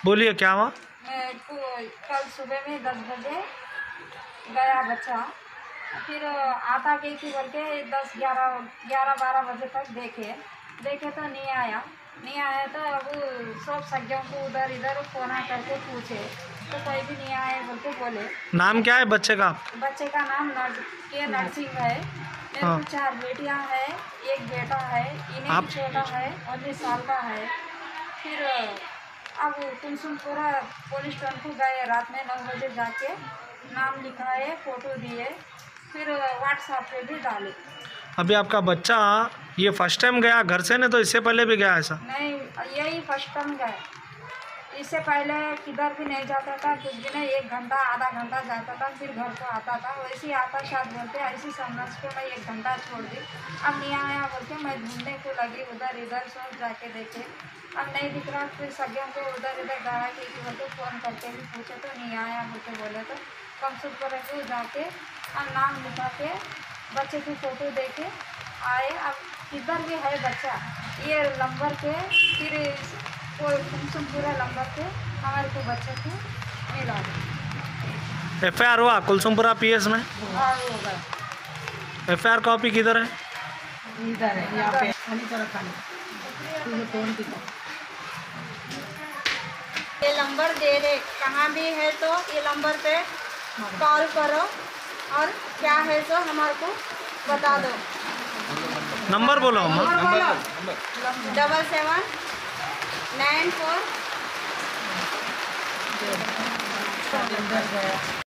बोलिए क्या हुआ? कल सुबह में 10 बजे गया बच्चा, फिर आता गई थी बोल के 10, 11, 12 बजे तक देखे तो नहीं आया तो अब सब सज्जों को उधर इधर फोन करके पूछे तो कोई भी नहीं आए बोल के बोले। नाम क्या है बच्चे का? बच्चे का नाम नरसिंह है। मेरे हाँ। को 4 बेटियां हैं, एक बेटा है, इन्हें आप भी छोटा है 19 साल का है। फिर अब कुमसुमपुरा पुलिस स्टेशन को गए, रात में 9 बजे जाके नाम लिखाए, फोटो दिए, फिर व्हाट्सएप पे भी डाले। अभी आपका बच्चा ये फर्स्ट टाइम गया घर से, नहीं तो इससे पहले भी गया ऐसा? नहीं, यही फर्स्ट टाइम गए। इससे पहले किधर भी नहीं जाता था, कुछ भी नहीं, 1 घंटा आधा घंटा जाता था, फिर घर को आता था। वैसे ही आता शायद बोलते ऐसी समझ के मैं 1 घंटा छोड़ दी। अब नहीं आया बोल के मैं ढूंढने को लगी, उधर इधर सब जाके देखे, अब नहीं दिख रहा। फिर सज्जों को उधर इधर गया कि बोल के फ़ोन करके भी पूछे तो नहीं आया बोल के बोले तो कमसुपर को जाके अब नाम लिखा के बच्चे की फ़ोटो दे के आए। अब किधर भी है बच्चा, ये नंबर पे फिर कोई कुमसुमपुरा नंबर पे हमारे को बच्चे को मिला। FIR हुआ कुलसुमपुरा PS में? हाँ, हो गया। FIR कॉपी किधर है? इधर है, यहाँ पे ये नंबर दे दे, कहाँ भी है तो ये नंबर पे कॉल करो और क्या है तो हमारे को बता दो। नंबर बोलो अम्मा। 7794